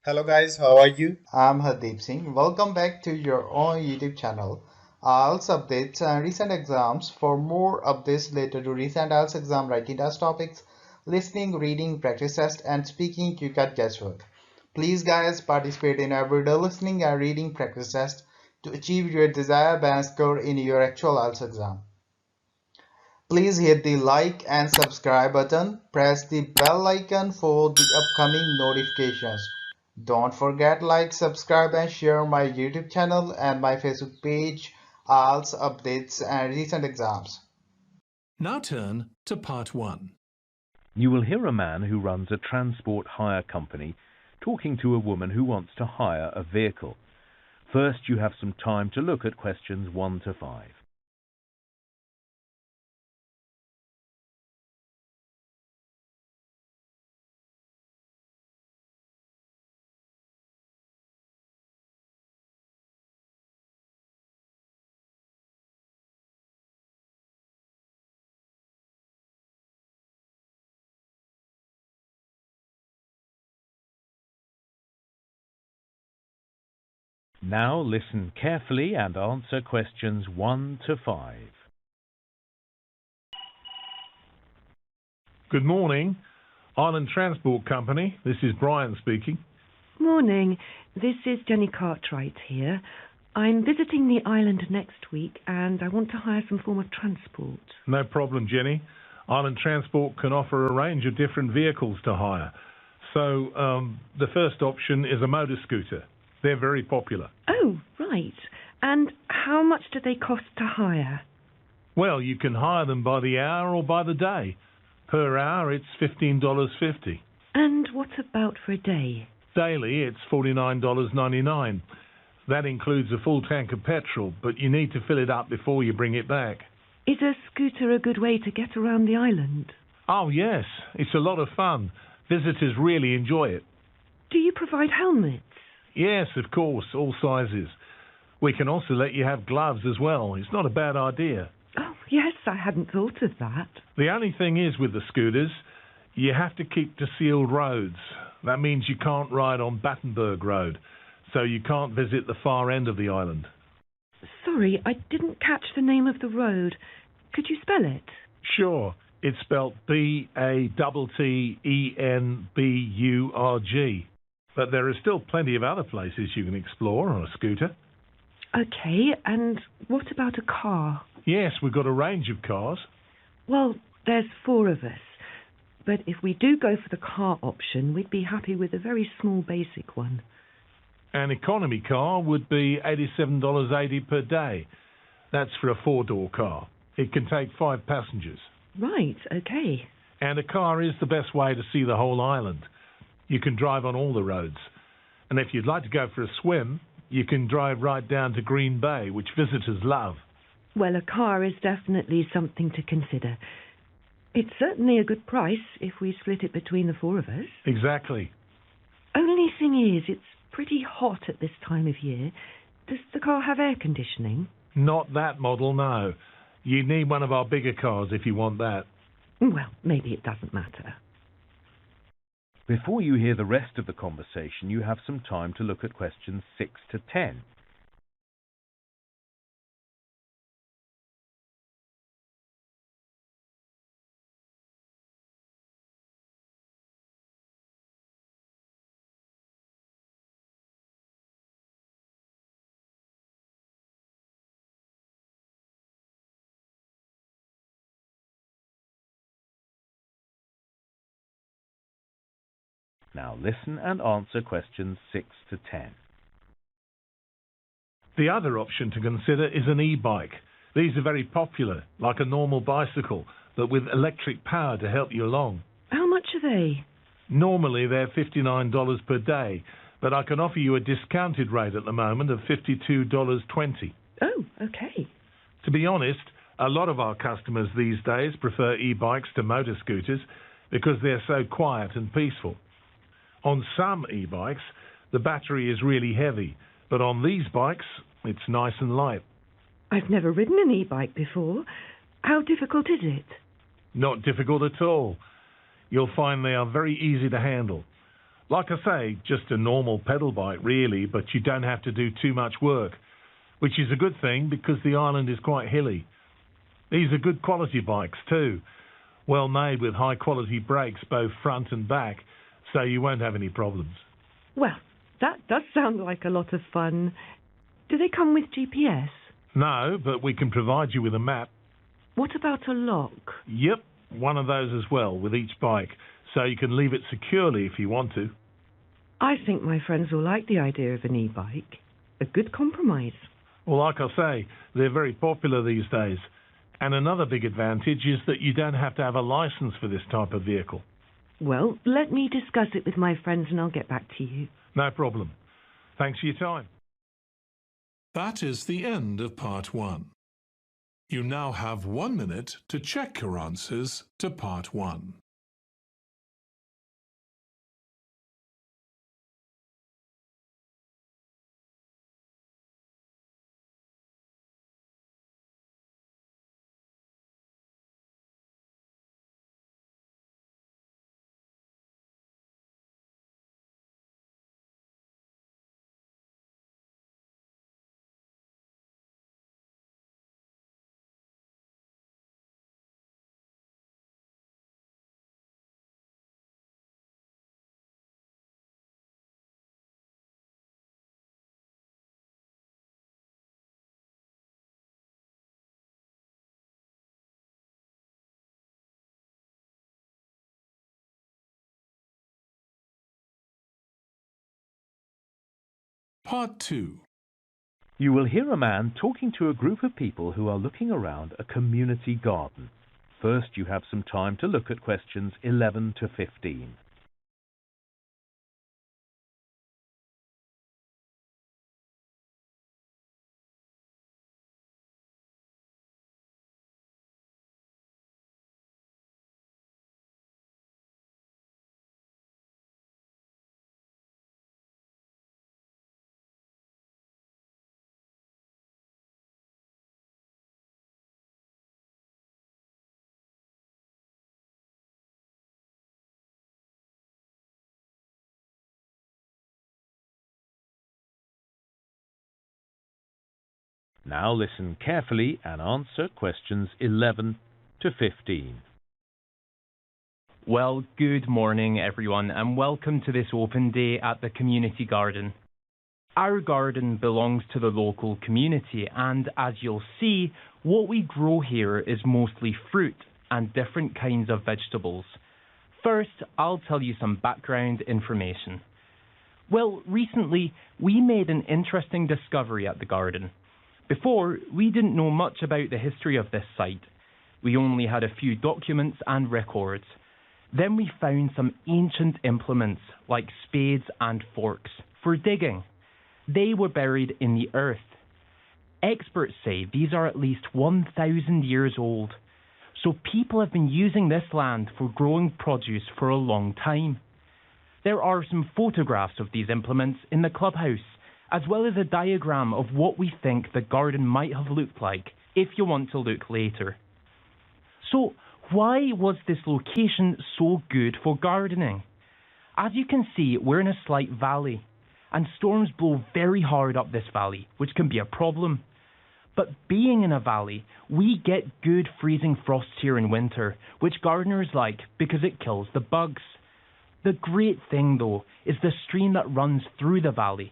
Hello guys, how are you? I'm Hardeep Singh. Welcome back to your own YouTube channel. IELTS updates and recent exams. For more updates related to recent IELTS exam writing test topics, listening, reading, practice test, and speaking, you got guesswork. Please, guys, participate in everyday listening and reading practice test to achieve your desired band score in your actual IELTS exam. Please hit the like and subscribe button. Press the bell icon for the upcoming notifications. Don't forget like, subscribe and share my YouTube channel and my Facebook page, IELTS updates and recent exams. Now turn to part 1. You will hear a man who runs a transport hire company talking to a woman who wants to hire a vehicle. First, you have some time to look at questions 1 to 5. Now listen carefully and answer questions 1 to 5. Good morning, Island Transport Company. This is Brian speaking. Morning. This is Jenny Cartwright here. I'm visiting the island next week and I want to hire some form of transport. No problem, Jenny. Island Transport can offer a range of different vehicles to hire. So the first option is a motor scooter. They're very popular. Oh, right. And how much do they cost to hire? Well, you can hire them by the hour or by the day. Per hour, it's $15.50. And what about for a day? Daily, it's $49.99. That includes a full tank of petrol, but you need to fill it up before you bring it back. Is a scooter a good way to get around the island? Oh, yes. It's a lot of fun. Visitors really enjoy it. Do you provide helmets? Yes, of course, all sizes. We can also let you have gloves as well. It's not a bad idea. Oh, yes, I hadn't thought of that. The only thing is with the scooters, you have to keep to sealed roads. That means you can't ride on Battenberg Road, so you can't visit the far end of the island. Sorry, I didn't catch the name of the road. Could you spell it? Sure, it's spelt Battenburg. But there are still plenty of other places you can explore on a scooter. Okay, and what about a car? Yes, we've got a range of cars. Well, there's 4 of us. But if we do go for the car option, we'd be happy with a very small basic one. An economy car would be $87.80 per day. That's for a 4-door car. It can take 5 passengers. Right, okay. And a car is the best way to see the whole island. You can drive on all the roads. And if you'd like to go for a swim, you can drive right down to Green Bay, which visitors love. Well, a car is definitely something to consider. It's certainly a good price if we split it between the 4 of us. Exactly. Only thing is, it's pretty hot at this time of year. Does the car have air conditioning? Not that model, no. You need one of our bigger cars if you want that. Well, maybe it doesn't matter. Before you hear the rest of the conversation, you have some time to look at questions 6 to 10. Now listen and answer questions 6 to 10. The other option to consider is an e-bike. These are very popular, like a normal bicycle, but with electric power to help you along. How much are they? Normally they're $59 per day, but I can offer you a discounted rate at the moment of $52.20. Oh, okay. To be honest, a lot of our customers these days prefer e-bikes to motor scooters because they're so quiet and peaceful. On some e-bikes, the battery is really heavy, but on these bikes, it's nice and light. I've never ridden an e-bike before. How difficult is it? Not difficult at all. You'll find they are very easy to handle. Like I say, just a normal pedal bike really, but you don't have to do too much work, which is a good thing because the island is quite hilly. These are good quality bikes too, well made with high quality brakes both front and back, so you won't have any problems. Well, that does sound like a lot of fun. Do they come with GPS? No, but we can provide you with a map. What about a lock? Yep, one of those as well with each bike, so you can leave it securely if you want to. I think my friends will like the idea of an e-bike. A good compromise. Well, like I say, they're very popular these days. And another big advantage is that you don't have to have a license for this type of vehicle. Well, let me discuss it with my friends and I'll get back to you. No problem. Thanks for your time. That is the end of part 1. You now have 1 minute to check your answers to part 1. Part 2. You will hear a man talking to a group of people who are looking around a community garden. First, you have some time to look at questions 11 to 15. Now listen carefully and answer questions 11 to 15. Well, good morning everyone and welcome to this open day at the community garden. Our garden belongs to the local community and as you'll see, what we grow here is mostly fruit and different kinds of vegetables. First, I'll tell you some background information. Well, recently we made an interesting discovery at the garden. Before, we didn't know much about the history of this site. We only had a few documents and records. Then we found some ancient implements like spades and forks for digging. They were buried in the earth. Experts say these are at least 1,000 years old. So people have been using this land for growing produce for a long time. There are some photographs of these implements in the clubhouse, as well as a diagram of what we think the garden might have looked like if you want to look later. So, why was this location so good for gardening? As you can see, we're in a slight valley, and storms blow very hard up this valley, which can be a problem. But being in a valley, we get good freezing frosts here in winter, which gardeners like because it kills the bugs. The great thing though is the stream that runs through the valley,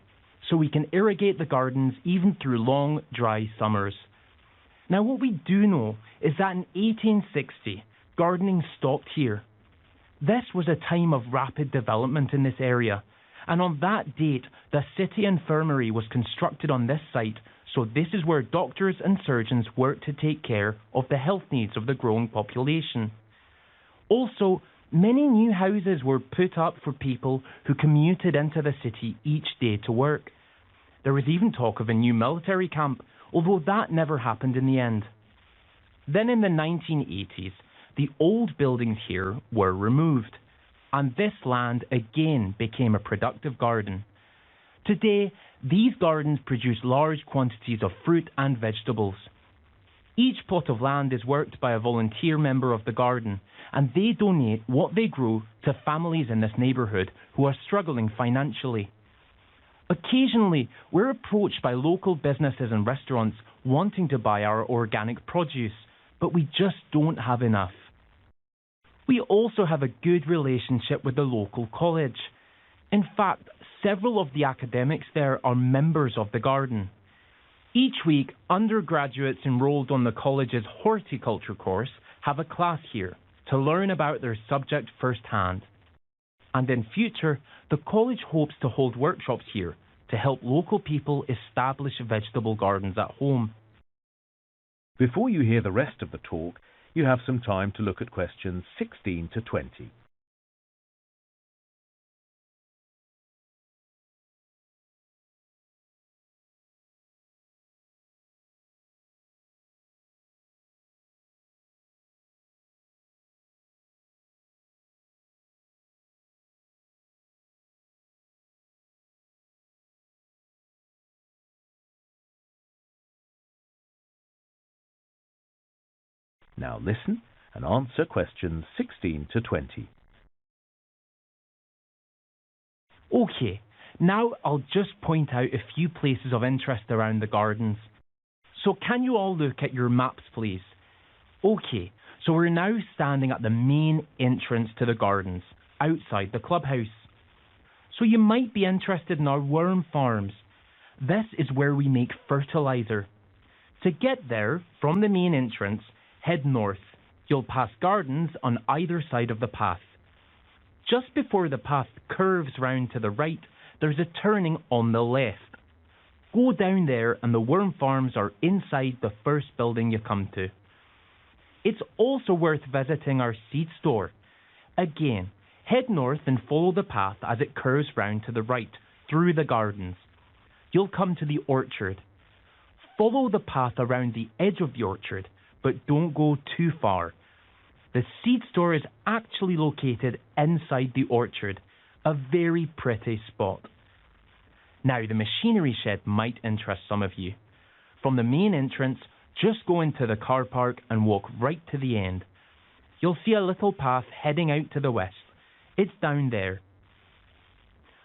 so we can irrigate the gardens even through long, dry summers. Now what we do know is that in 1860, gardening stopped here. This was a time of rapid development in this area, and on that date, the city infirmary was constructed on this site, so this is where doctors and surgeons worked to take care of the health needs of the growing population. Also, many new houses were put up for people who commuted into the city each day to work. There was even talk of a new military camp, although that never happened in the end. Then in the 1980s, the old buildings here were removed, and this land again became a productive garden. Today, these gardens produce large quantities of fruit and vegetables. Each plot of land is worked by a volunteer member of the garden, and they donate what they grow to families in this neighbourhood who are struggling financially. Occasionally, we're approached by local businesses and restaurants wanting to buy our organic produce, but we just don't have enough. We also have a good relationship with the local college. In fact, several of the academics there are members of the garden. Each week, undergraduates enrolled on the college's horticulture course have a class here to learn about their subject firsthand. And in future, the college hopes to hold workshops here to help local people establish vegetable gardens at home. Before you hear the rest of the talk, you have some time to look at questions 16 to 20. Now listen and answer questions 16 to 20. Okay, now I'll just point out a few places of interest around the gardens. So can you all look at your maps, please? Okay, so we're now standing at the main entrance to the gardens, outside the clubhouse. So you might be interested in our worm farms. This is where we make fertilizer. To get there from the main entrance, head north. You'll pass gardens on either side of the path. Just before the path curves round to the right, there's a turning on the left. Go down there and the worm farms are inside the first building you come to. It's also worth visiting our seed store. Again, head north and follow the path as it curves round to the right, through the gardens. You'll come to the orchard. Follow the path around the edge of the orchard, but don't go too far. The seed store is actually located inside the orchard, a very pretty spot. Now, the machinery shed might interest some of you. From the main entrance, just go into the car park and walk right to the end. You'll see a little path heading out to the west. It's down there.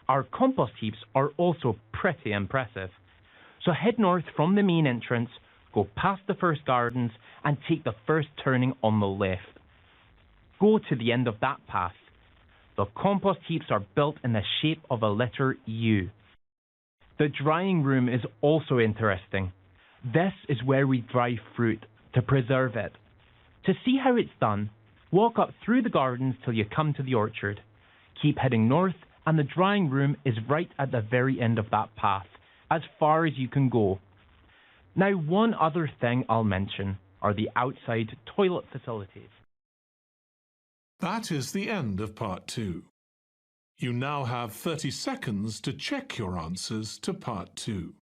Our compost heaps are also pretty impressive. So head north from the main entrance, go past the first gardens and take the first turning on the left. Go to the end of that path. The compost heaps are built in the shape of a letter U. The drying room is also interesting. This is where we dry fruit to preserve it. To see how it's done, walk up through the gardens till you come to the orchard. Keep heading north and the drying room is right at the very end of that path, as far as you can go. Now, one other thing I'll mention are the outside toilet facilities. That is the end of part 2. You now have 30 seconds to check your answers to part 2.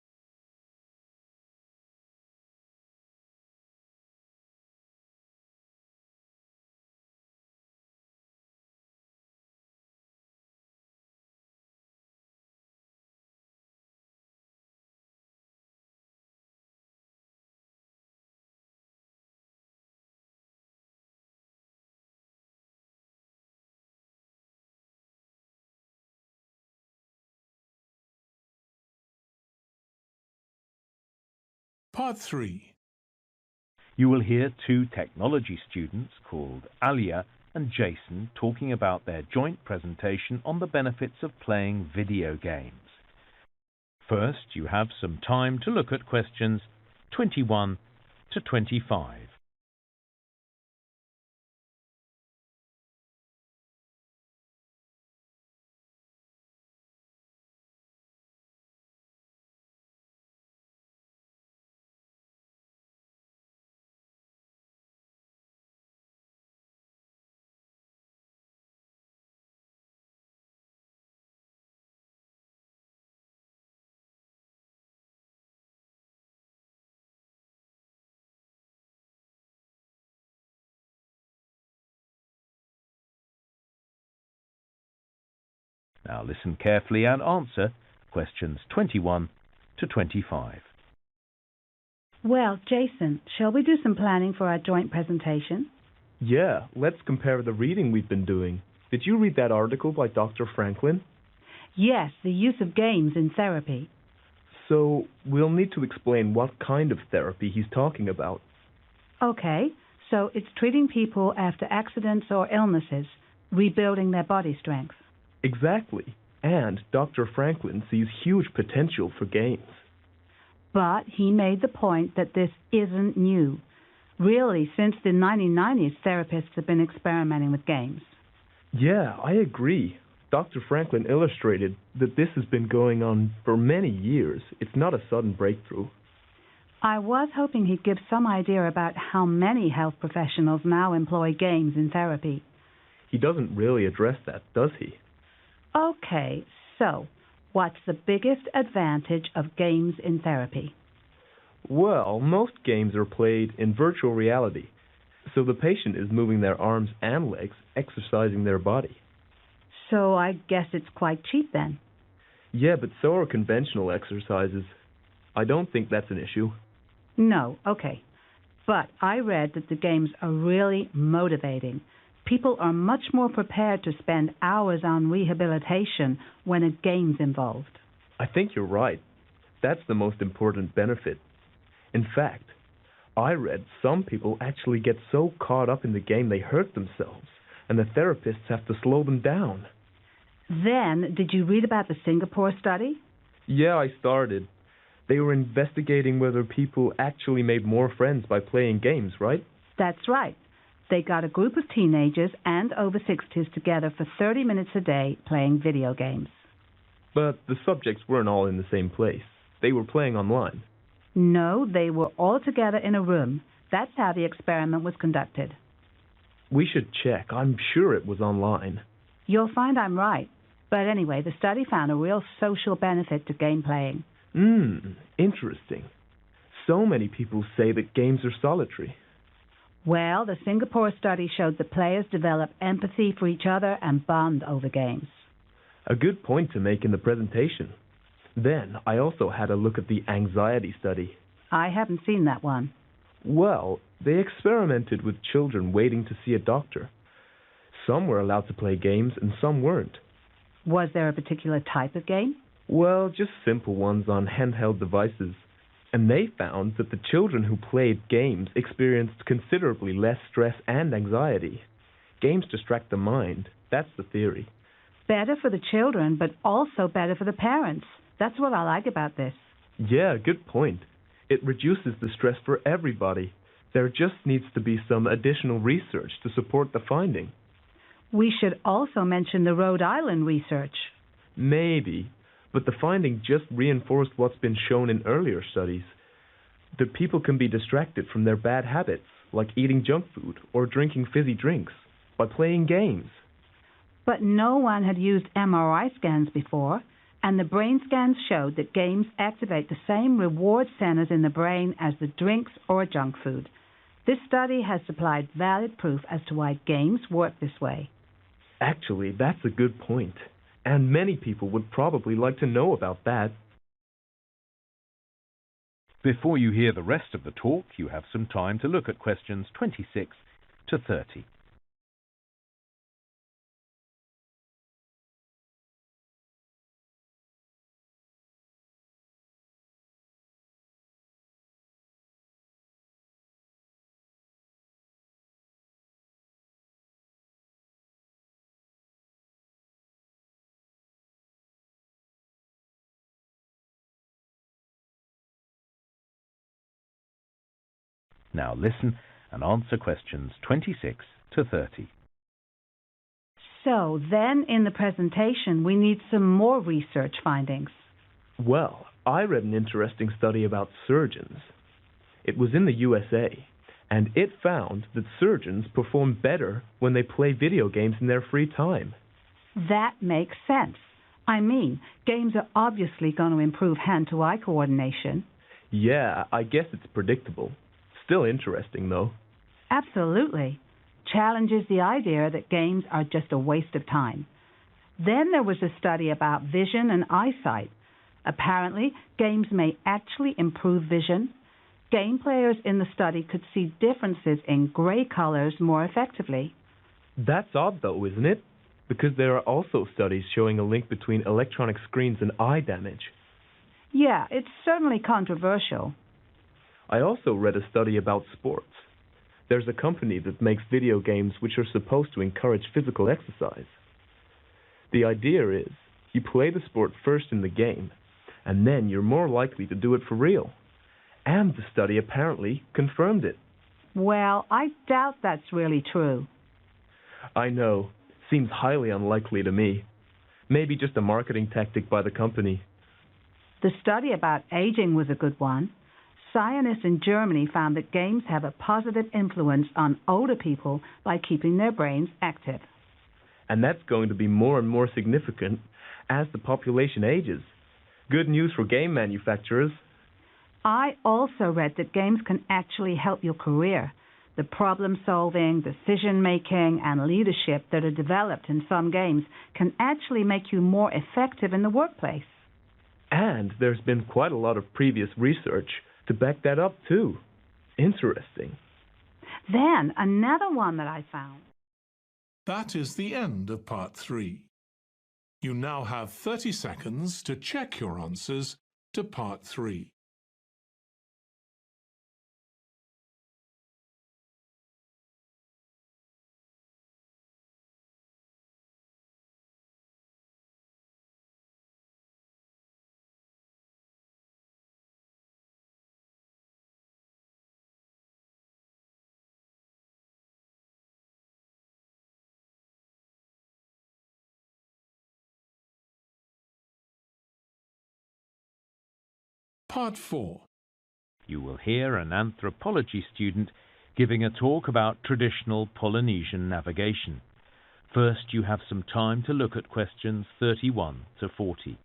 Part 3. You will hear two technology students called Alia and Jason talking about their joint presentation on the benefits of playing video games. First, you have some time to look at questions 21 to 25. Now listen carefully and answer questions 21 to 25. Well, Jason, shall we do some planning for our joint presentation? Yeah, let's compare the reading we've been doing. Did you read that article by Dr. Franklin? Yes, the use of games in therapy. So, we'll need to explain what kind of therapy he's talking about. Okay, so it's treating people after accidents or illnesses, rebuilding their body strength. Exactly. And Dr. Franklin sees huge potential for games. But he made the point that this isn't new. Really, since the 1990s, therapists have been experimenting with games. Yeah, I agree. Dr. Franklin illustrated that this has been going on for many years. It's not a sudden breakthrough. I was hoping he'd give some idea about how many health professionals now employ games in therapy. He doesn't really address that, does he? Okay, so what's the biggest advantage of games in therapy? Well, most games are played in virtual reality, so the patient is moving their arms and legs, exercising their body. So I guess it's quite cheap then. Yeah, but so are conventional exercises. I don't think that's an issue. No, okay. But I read that the games are really motivating. People are much more prepared to spend hours on rehabilitation when a game's involved. I think you're right. That's the most important benefit. In fact, I read some people actually get so caught up in the game they hurt themselves, and the therapists have to slow them down. Then, did you read about the Singapore study? Yeah, I started. They were investigating whether people actually made more friends by playing games, right? That's right. They got a group of teenagers and over 60s together for 30 minutes a day playing video games. But the subjects weren't all in the same place. They were playing online. No, they were all together in a room. That's how the experiment was conducted. We should check. I'm sure it was online. You'll find I'm right. But anyway, the study found a real social benefit to game playing. Interesting. So many people say that games are solitary. Well, the Singapore study showed that players develop empathy for each other and bond over games. A good point to make in the presentation. Then, I also had a look at the anxiety study. I haven't seen that one. Well, they experimented with children waiting to see a doctor. Some were allowed to play games and some weren't. Was there a particular type of game? Well, just simple ones on handheld devices. And they found that the children who played games experienced considerably less stress and anxiety. Games distract the mind. That's the theory. Better for the children, but also better for the parents. That's what I like about this. Yeah, good point. It reduces the stress for everybody. There just needs to be some additional research to support the finding. We should also mention the Rhode Island research. Maybe, but the finding just reinforced what's been shown in earlier studies. That people can be distracted from their bad habits, like eating junk food or drinking fizzy drinks, by playing games. But no one had used MRI scans before, and the brain scans showed that games activate the same reward centers in the brain as the drinks or junk food. This study has supplied valid proof as to why games work this way. Actually, that's a good point, and many people would probably like to know about that. Before you hear the rest of the talk, you have some time to look at questions 26 to 30. Now listen and answer questions 26 to 30. So then in the presentation we need some more research findings. Well, I read an interesting study about surgeons. It was in the USA, and it found that surgeons perform better when they play video games in their free time. That makes sense. I mean, games are obviously going to improve hand-to-eye coordination. Yeah, I guess it's predictable. Still interesting, though. Absolutely. Challenges the idea that games are just a waste of time. Then there was a study about vision and eyesight. Apparently, games may actually improve vision. Game players in the study could see differences in gray colors more effectively. That's odd though, isn't it? Because there are also studies showing a link between electronic screens and eye damage. Yeah, it's certainly controversial. I also read a study about sports. There's a company that makes video games which are supposed to encourage physical exercise. The idea is, you play the sport first in the game, and then you're more likely to do it for real. And the study apparently confirmed it. Well, I doubt that's really true. I know. Seems highly unlikely to me. Maybe just a marketing tactic by the company. The study about aging was a good one. Scientists in Germany found that games have a positive influence on older people by keeping their brains active. And that's going to be more and more significant as the population ages. Good news for game manufacturers. I also read that games can actually help your career. The problem-solving, decision-making, and leadership that are developed in some games can actually make you more effective in the workplace. And there's been quite a lot of previous research to back that up, too. Interesting. Then, another one that I found. That is the end of part 3. You now have 30 seconds to check your answers to part 3. Part 4. You will hear an anthropology student giving a talk about traditional Polynesian navigation. First, you have some time to look at questions 31 to 40.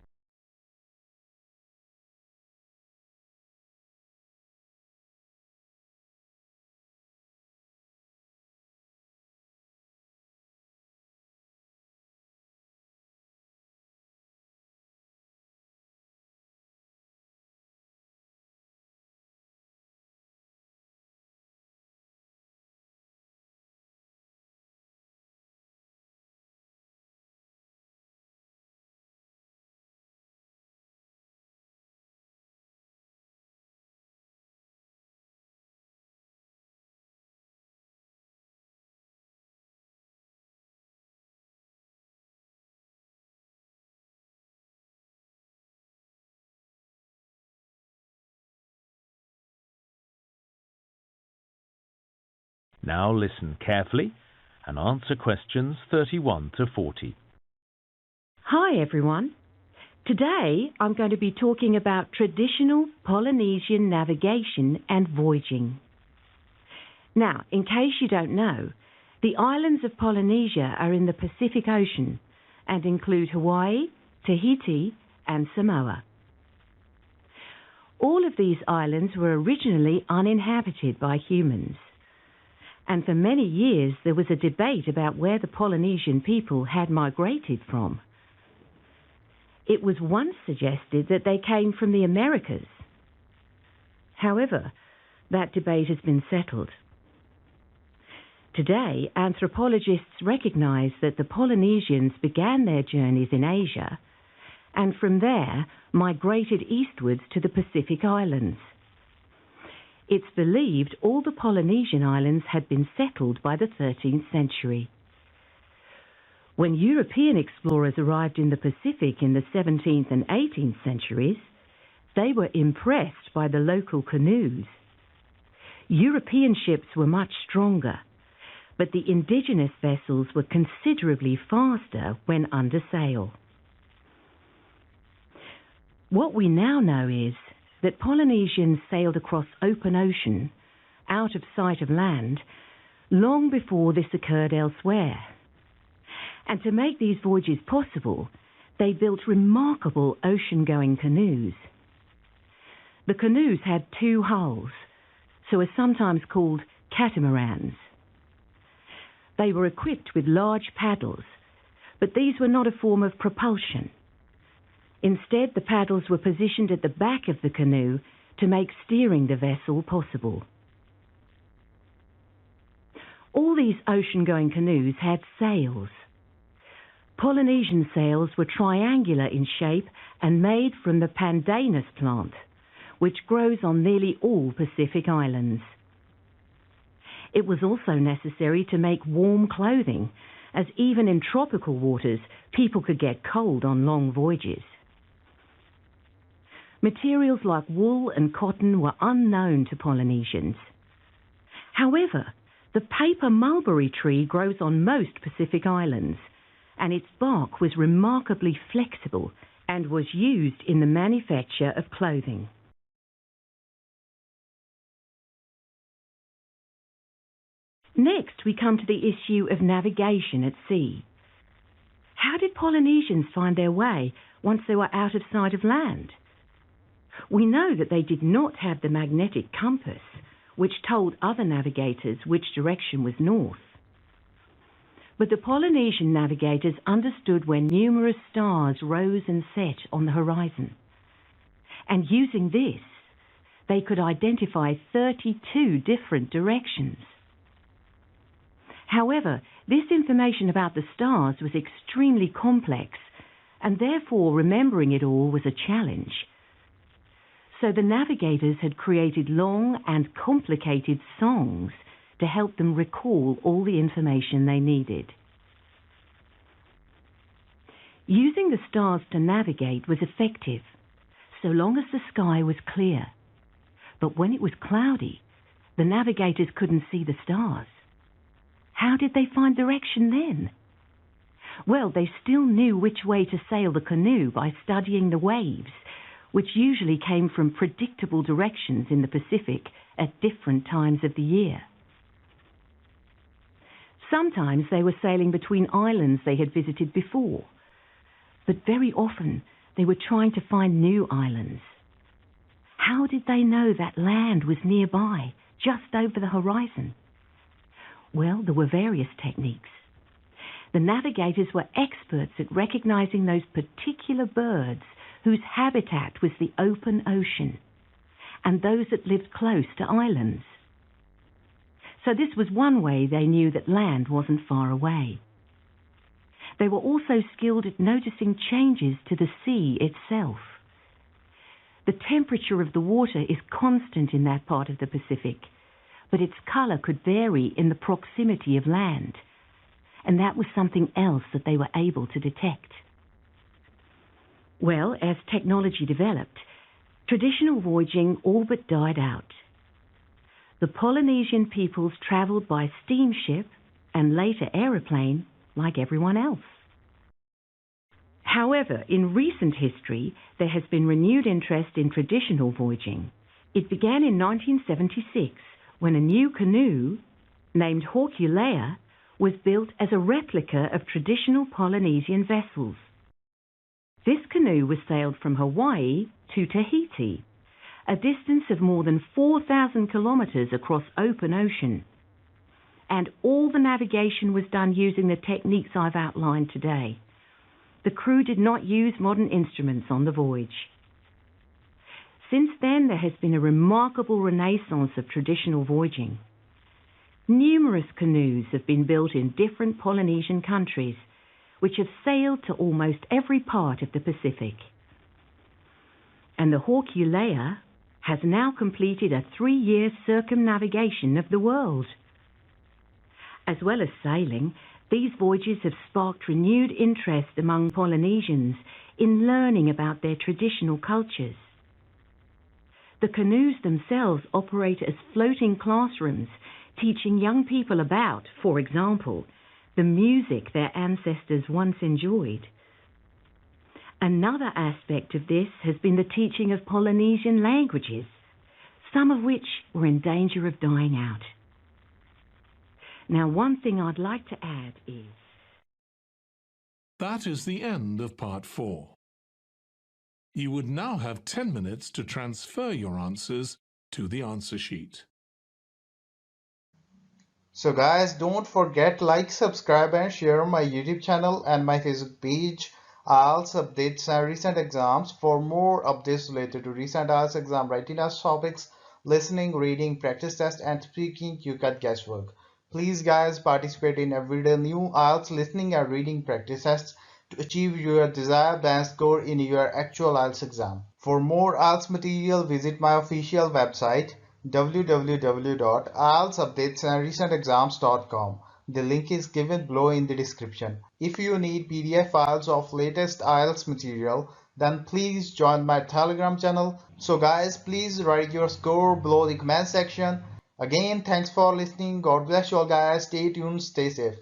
Now listen carefully and answer questions 31 to 40. Hi everyone. Today I'm going to be talking about traditional Polynesian navigation and voyaging. Now, in case you don't know, the islands of Polynesia are in the Pacific Ocean and include Hawaii, Tahiti and Samoa. All of these islands were originally uninhabited by humans. And for many years there was a debate about where the Polynesian people had migrated from. It was once suggested that they came from the Americas. However, that debate has been settled. Today, anthropologists recognize that the Polynesians began their journeys in Asia and from there migrated eastwards to the Pacific Islands. It's believed all the Polynesian islands had been settled by the 13th century. When European explorers arrived in the Pacific in the 17th and 18th centuries, they were impressed by the local canoes. European ships were much stronger, but the indigenous vessels were considerably faster when under sail. What we now know is that Polynesians sailed across open ocean, out of sight of land, long before this occurred elsewhere. And to make these voyages possible, they built remarkable ocean-going canoes. The canoes had 2 hulls, so are sometimes called catamarans. They were equipped with large paddles, but these were not a form of propulsion. Instead, the paddles were positioned at the back of the canoe to make steering the vessel possible. All these ocean-going canoes had sails. Polynesian sails were triangular in shape and made from the pandanus plant, which grows on nearly all Pacific islands. It was also necessary to make warm clothing, as even in tropical waters, people could get cold on long voyages. Materials like wool and cotton were unknown to Polynesians. However, the paper mulberry tree grows on most Pacific islands, and its bark was remarkably flexible and was used in the manufacture of clothing. Next, we come to the issue of navigation at sea. How did Polynesians find their way once they were out of sight of land? We know that they did not have the magnetic compass, which told other navigators which direction was north. But the Polynesian navigators understood when numerous stars rose and set on the horizon. And using this, they could identify 32 different directions. However, this information about the stars was extremely complex, and therefore remembering it all was a challenge. So the navigators had created long and complicated songs to help them recall all the information they needed. Using the stars to navigate was effective, so long as the sky was clear. But when it was cloudy, the navigators couldn't see the stars. How did they find direction then? Well, they still knew which way to sail the canoe by studying the waves, which usually came from predictable directions in the Pacific at different times of the year. Sometimes they were sailing between islands they had visited before, but very often they were trying to find new islands. How did they know that land was nearby, just over the horizon? Well, there were various techniques. The navigators were experts at recognizing those particular birds whose habitat was the open ocean, and those that lived close to islands. So this was one way they knew that land wasn't far away. They were also skilled at noticing changes to the sea itself. The temperature of the water is constant in that part of the Pacific, but its color could vary in the proximity of land, and that was something else that they were able to detect. Well, as technology developed, traditional voyaging all but died out. The Polynesian peoples traveled by steamship and later aeroplane like everyone else. However, in recent history, there has been renewed interest in traditional voyaging. It began in 1976 when a new canoe, named Hawkulea, was built as a replica of traditional Polynesian vessels. This canoe was sailed from Hawaii to Tahiti, a distance of more than 4,000 kilometers across open ocean. And all the navigation was done using the techniques I've outlined today. The crew did not use modern instruments on the voyage. Since then, there has been a remarkable renaissance of traditional voyaging. Numerous canoes have been built in different Polynesian countries, which have sailed to almost every part of the Pacific. And the Hawkulea has now completed a 3-year circumnavigation of the world. As well as sailing, these voyages have sparked renewed interest among Polynesians in learning about their traditional cultures. The canoes themselves operate as floating classrooms, teaching young people about, for example, the music their ancestors once enjoyed. Another aspect of this has been the teaching of Polynesian languages, some of which were in danger of dying out. Now, one thing I'd like to add is... That is the end of part 4. You would now have 10 minutes to transfer your answers to the answer sheet. So guys, don't forget like, subscribe and share my YouTube channel and my Facebook page. IELTS updates and recent exams. For more updates related to recent IELTS exam writing test topics, listening, reading, practice test, and speaking, you got guesswork. Please guys participate in everyday new IELTS listening and reading practice tests to achieve your desired band score in your actual IELTS exam. For more IELTS material, visit my official website www.ieltsupdatesandrecentexams.com. The link is given below in the description. If you need PDF files of latest IELTS material, then please join my Telegram channel. So guys, please write your score below the comment section. Again, thanks for listening. God bless you all guys. Stay tuned, stay safe.